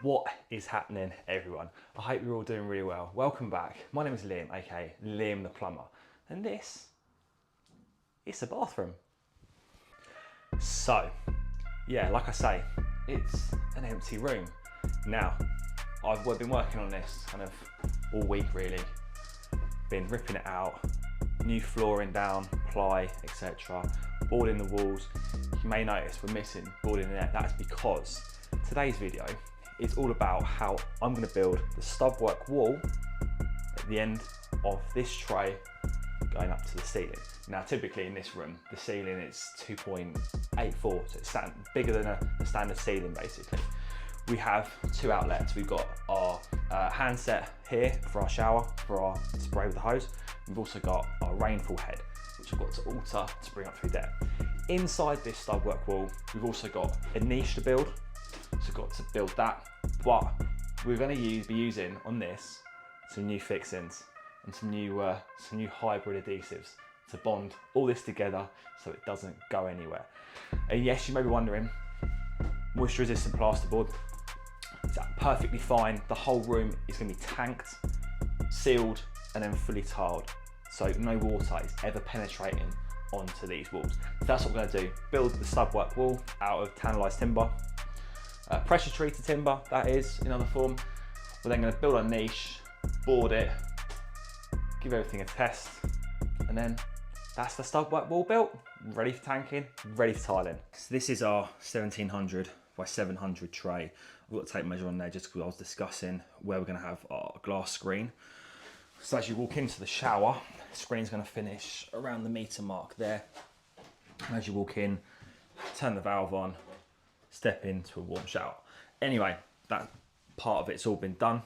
What is happening, everyone? I hope you're all doing really well. Welcome back. My name is Liam, aka Liam the Plumber, and this is the bathroom. So, yeah, like I say, it's an empty room. Now, I've been working on this kind of all week really. Been ripping it out, new flooring down, ply, etc. Boarding the walls. You may notice we're missing boarding there. That's because today's video is all about how I'm going to build the stubwork wall at the end of this tray going up to the ceiling. Now typically in this room the ceiling is 2.84, so it's bigger than a standard ceiling basically. We have two outlets. We've got our handset here for our shower, for our spray with the hose. We've also got our rainfall head, which I've got to alter to bring up through there. Inside this stubwork wall, we've also got a niche to build, so we've got to build that. But we're going to be using on this some new fixings and some new hybrid adhesives to bond all this together so it doesn't go anywhere. And yes, you may be wondering, moisture resistant plasterboard, it's perfectly fine. The whole room is going to be tanked, sealed, and then fully tiled, so no water is ever penetrating onto these walls. So that's what we're going to do: build the stubwork wall out of tannalised timber, pressure treated timber, that is, in other form. We're then going to build our niche, board it, give everything a test, and then that's the stubwork wall built, ready for tanking, ready for tiling. So this is our 1700 by 700 tray. I've got to take measure on there just because I was discussing where we're going to have our glass screen. So as you walk into the shower, the screen's going to finish around the meter mark there. And as you walk in, turn the valve on, step into a warm shower. Anyway, that part of it's all been done.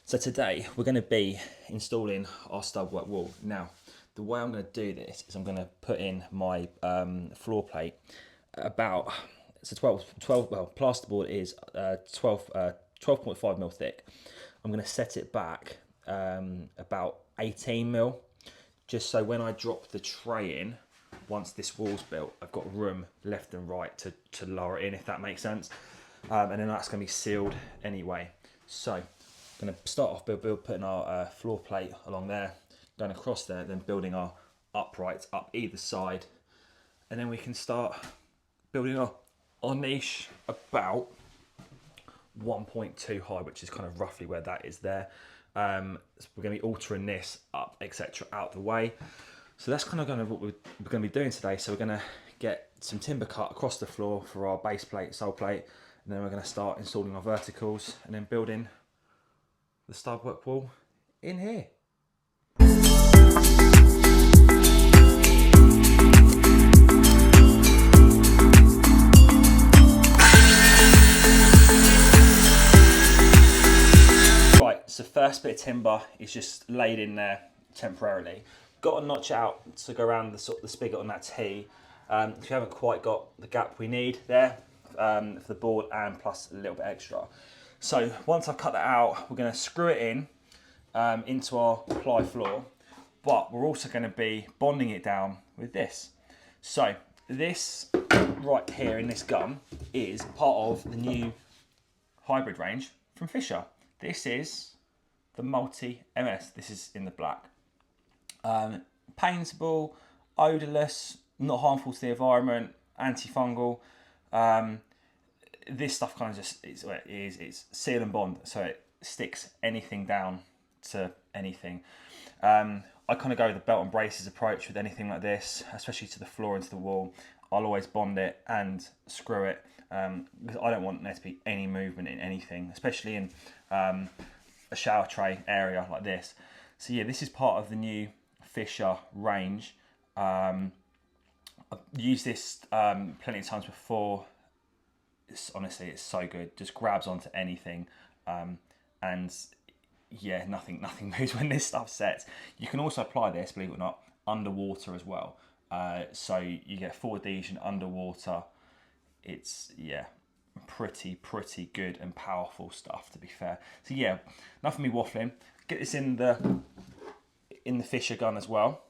So today we're going to be installing our stubwork wall. Now, the way I'm going to do this is I'm going to put in my floor plate about, so 12 well, plasterboard is 12.5 mil thick. I'm going to set it back about 18 mil, just so when I drop the tray in, once this wall's built, I've got room left and right to lower it in, if that makes sense. And then that's going to be sealed anyway. So I'm going to start off putting our floor plate along there, going across there, then building our uprights up either side, and then we can start building our niche about 1.2 high, which is kind of roughly where that is there. So we're going to be altering this up, etc., out the way. So that's kind of what we're going to be doing today. So we're going to get some timber cut across the floor for our base plate, sole plate, and then we're going to start installing our verticals and then building the stubwork wall in here. So first bit of timber is just laid in there temporarily. Got a notch out to go around the spigot on that T. If you haven't quite got the gap we need there for the board, and plus a little bit extra. So once I've cut that out, we're going to screw it in into our ply floor, but we're also going to be bonding it down with this. So this right here in this gun is part of the new hybrid range from Fisher. This is the Multi MS. This is in the black. Paintable, odourless, not harmful to the environment, antifungal. This stuff kind of just it's seal and bond, so it sticks anything down to anything. I kind of go with the belt and braces approach with anything like this, especially to the floor and to the wall. I'll always bond it and screw it because I don't want there to be any movement in anything, especially in a shower tray area like this. So yeah, this is part of the new Fisher range. I've used this plenty of times before. Honestly, it's so good. Just grabs onto anything, and yeah, nothing moves when this stuff sets. You can also apply this, believe it or not, underwater as well. So you get full adhesion underwater. It's, yeah, pretty good and powerful stuff, to be fair. So yeah, enough of me waffling. Get this in the Fisher gun as well.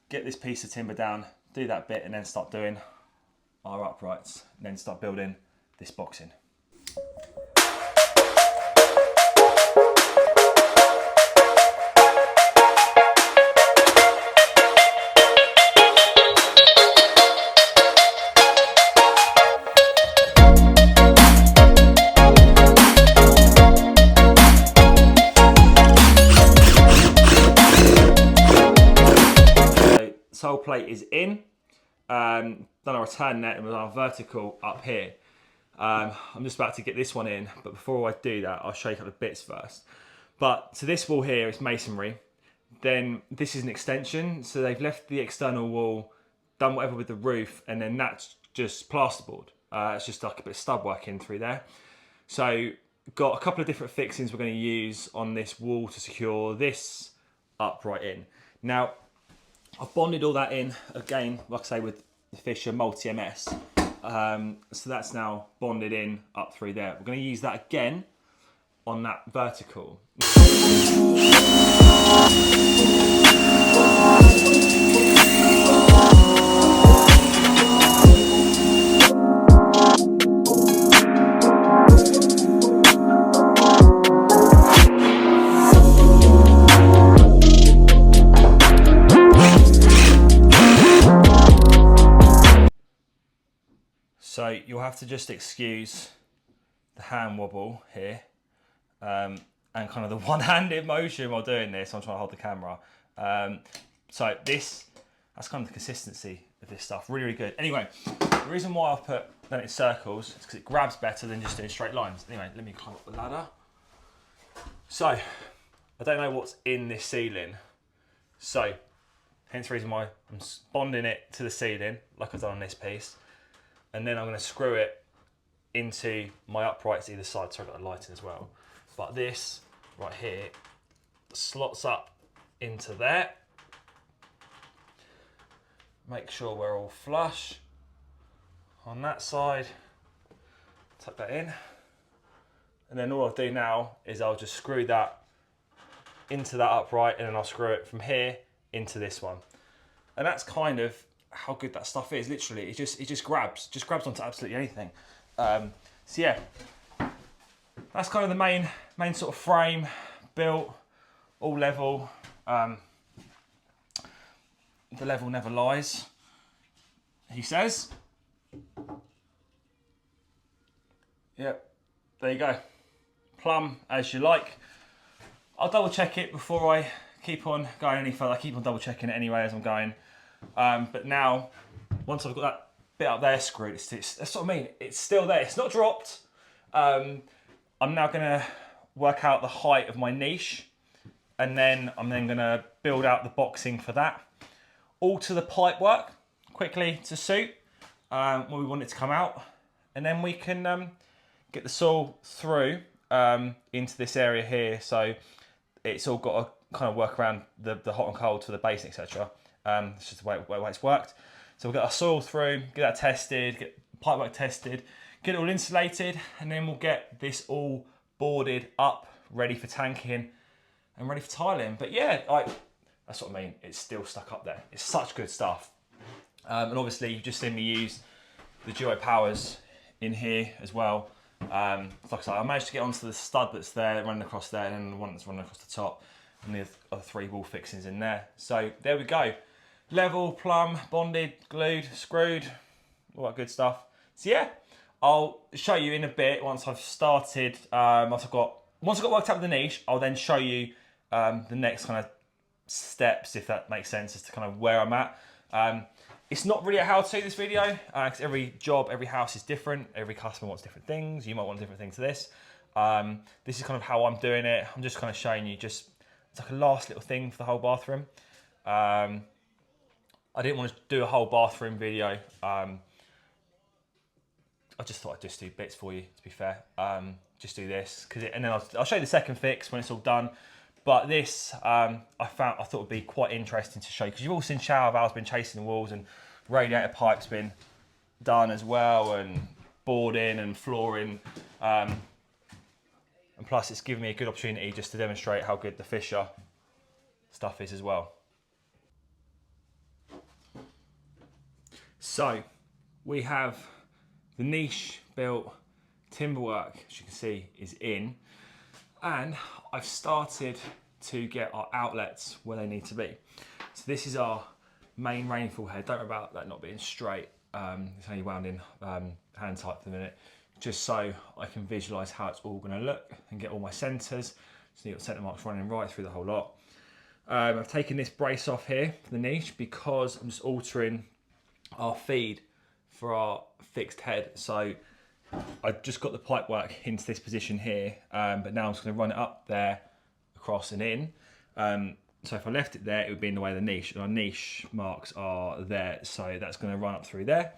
Get this piece of timber down, do that bit, and then start doing our uprights, and then start building this boxing. sole plate is in. Done our return net and we've done our vertical up here. I'm just about to get this one in, but before I do that, I'll show you a couple of bits first. But so this wall here is masonry. Then this is an extension, so they've left the external wall, done whatever with the roof, and then that's just plasterboard. It's just like a bit of stud work in through there. So got a couple of different fixings we're going to use on this wall to secure this upright in. Now, I've bonded all that in, again, like I say, with the Fisher Multi-MS. So that's now bonded in up through there. We're going to use that again on that vertical. So you'll have to just excuse the hand wobble here and kind of the one-handed motion while doing this. I'm trying to hold the camera. So that's kind of the consistency of this stuff. Really, really good. Anyway, the reason why I've put then it's circles is because it grabs better than just doing straight lines. Anyway, let me climb up the ladder. So I don't know what's in this ceiling. So hence the reason why I'm bonding it to the ceiling like I've done on this piece. And then I'm going to screw it into my uprights either side, so I've got the lighting as well. But this right here slots up into there. Make sure we're all flush on that side. Tuck that in. And then all I'll do now is I'll just screw that into that upright, and then I'll screw it from here into this one. And that's kind of how good that stuff is. Literally, it just grabs onto absolutely anything. So yeah, that's kind of the main sort of frame built, all level. The level never lies, he says. Yep, there you go. Plumb as you like. I'll double check it before I keep on going any further. I keep on double checking it anyway as I'm going. But now, once I've got that bit up there screwed, that's what I mean. It's still there. It's not dropped. I'm now going to work out the height of my niche, and then I'm then going to build out the boxing for that. Alter the pipe work quickly to suit where we want it to come out, and then we can get the saw through into this area here. So it's all got to kind of work around the hot and cold for the base, etc. It's just the way it's worked. So we'll get our soil through, get that tested, get pipework tested, get it all insulated, and then we'll get this all boarded up, ready for tanking and ready for tiling. But yeah, that's what I mean. It's still stuck up there. It's such good stuff. And obviously you've just seen me use the Duo Powers in here as well. Like I said, I managed to get onto the stud that's there, running across there, and then the one that's running across the top, and the other three wall fixings in there. So there we go. Level, plumb, bonded, glued, screwed, all that good stuff. So yeah, I'll show you in a bit once I've started. Once I've got worked out the niche, I'll then show you the next kind of steps, if that makes sense, as to kind of where I'm at. It's not really a how-to, this video, because every job, every house is different. Every customer wants different things. You might want different things to this. This is kind of how I'm doing it. I'm just kind of showing you it's like a last little thing for the whole bathroom. I didn't want to do a whole bathroom video. I just thought I'd just do bits for you, to be fair. Just do this, and then I'll show you the second fix when it's all done. But this, I thought would be quite interesting to show you, because you've all seen shower valves been chasing the walls, and radiator pipes been done as well, and boarding and flooring. And plus it's given me a good opportunity just to demonstrate how good the Fisher stuff is as well. So we have the niche built, timber work, as you can see, is in, and I've started to get our outlets where they need to be. So this is our main rainfall head. Don't worry about that not being straight. It's only wound in hand tight for the minute, just so I can visualise how it's all going to look and get all my centres. So you've got centre marks running right through the whole lot. I've taken this brace off here for the niche because I'm just altering our feed for our fixed head. So I've just got the pipe work into this position here, but now I'm just going to run it up there, across and in. So if I left it there, it would be in the way of the niche, and our niche marks are there, so that's going to run up through there.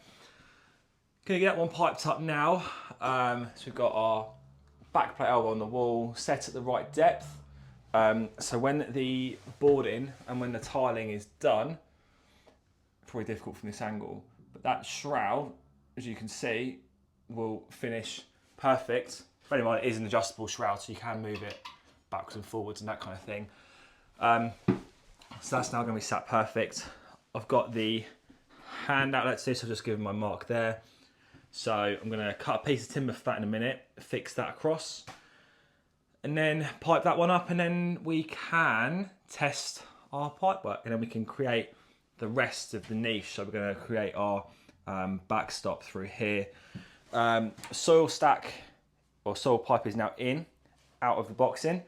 Going to get that one piped up now. So we've got our backplate elbow on the wall, set at the right depth. So when the boarding and when the tiling is done, probably difficult from this angle, but that shroud, as you can see, will finish perfect. Bear in mind, it is an adjustable shroud, so you can move it backwards and forwards and that kind of thing. So that's now going to be sat perfect. I've got the hand outlets here, so I've just given my mark there. So I'm going to cut a piece of timber for that in a minute, fix that across, and then pipe that one up, and then we can test our pipe work, and then we can create the rest of the niche. So we're going to create our backstop through here. Soil stack or soil pipe is now out of the boxing.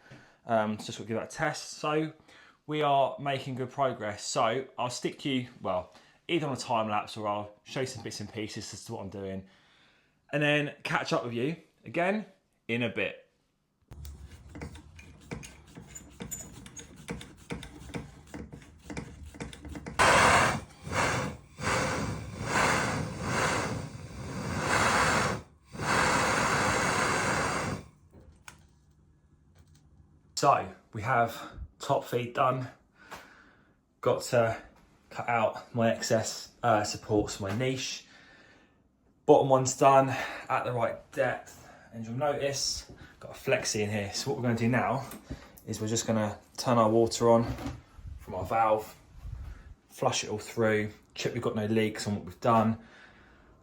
So just to give that a test. So we are making good progress. So I'll stick you, well, either on a time lapse or I'll show you some bits and pieces as to what I'm doing, and then catch up with you again in a bit. So we have top feed done. Got to cut out my excess supports for my niche. Bottom one's done at the right depth, and you'll notice got a flexi in here. So what we're going to do now is we're just going to turn our water on from our valve, flush it all through, check we've got no leaks on what we've done.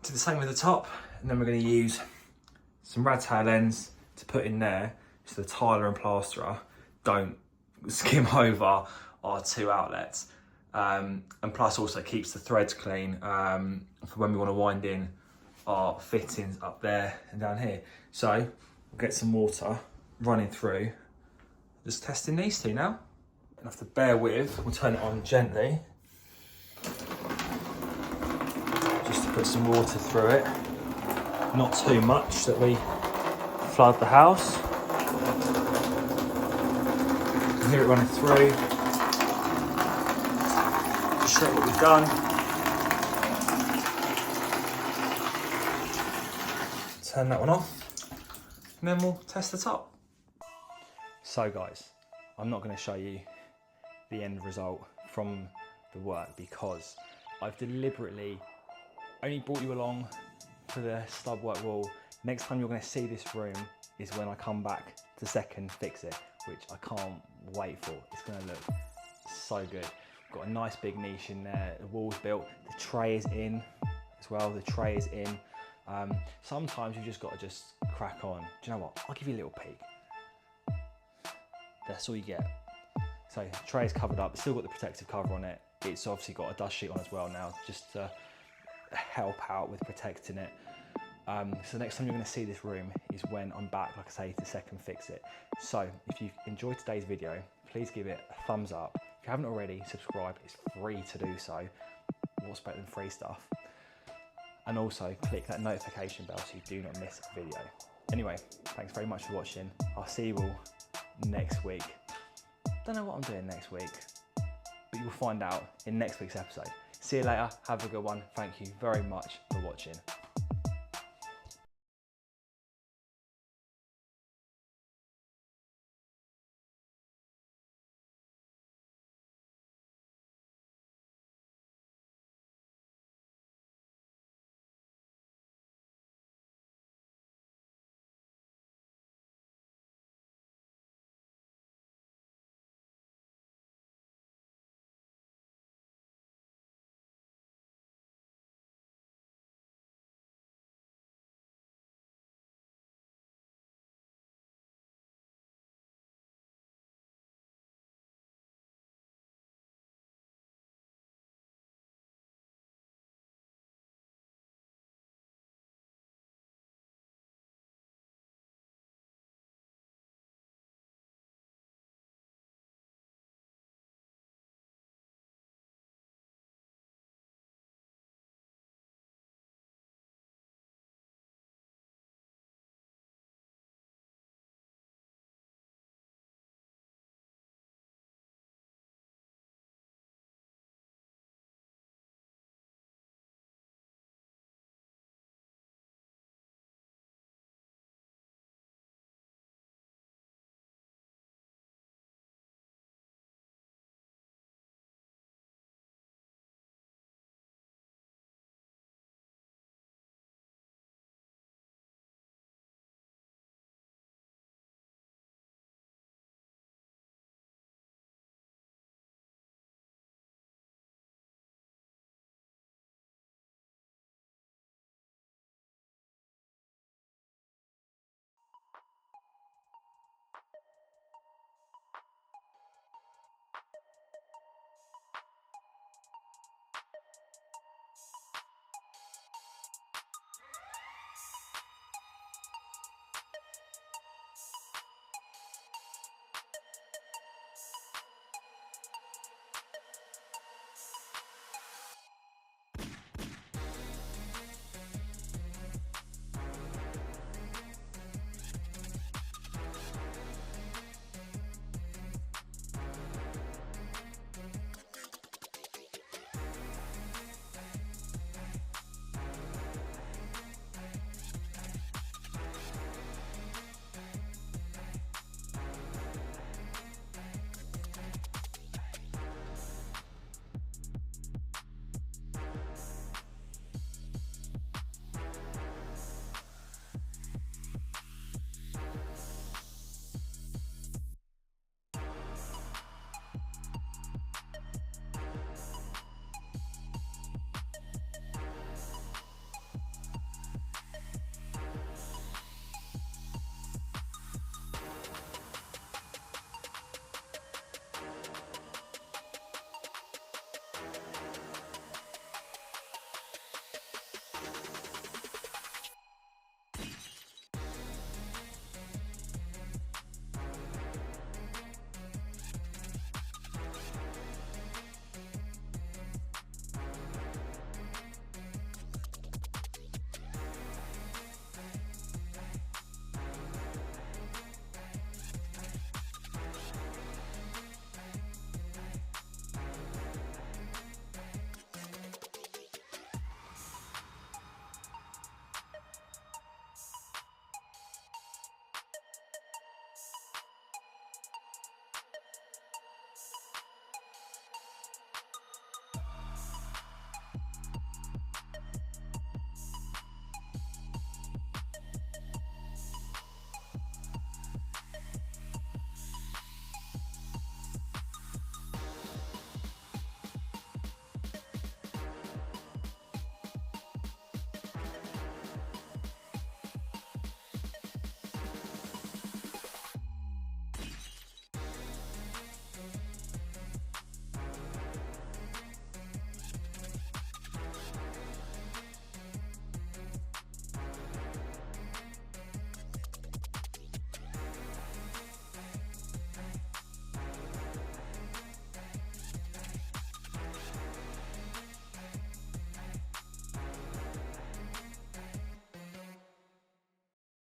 Do the same with the top, and then we're going to use some rad tail ends to put in there so the tiler and plasterer don't skim over our two outlets, and plus also keeps the threads clean for when we want to wind in our fittings up there and down here. So we'll get some water running through, just testing these two now. And have to bear with, we'll turn it on gently just to put some water through it, not too much that we flood the house. Hear it running through. Just show what we've done. Turn that one off, and then we'll test the top. So guys, I'm not going to show you the end result from the work because I've deliberately only brought you along for the stub work wall. Next time you're going to see this room is when I come back to second fix it, which I can't wait for. It's going to look so good. Got a nice big niche in there, the wall's built, the tray is in as well, the tray is in. Sometimes you just got to just crack on. Do you know what? I'll give you a little peek. That's all you get. So the tray is covered up, it's still got the protective cover on it. It's obviously got a dust sheet on as well now, just to help out with protecting it. So the next time you're going to see this room is when I'm back, like I say, to second fix it. So if you've enjoyed today's video, please give it a thumbs up. If you haven't already, subscribe. It's free to do so. What's better than free stuff? And also click that notification bell so you do not miss a video. Anyway, thanks very much for watching. I'll see you all next week. Don't know what I'm doing next week, but you'll find out in next week's episode. See you later. Have a good one. Thank you very much for watching.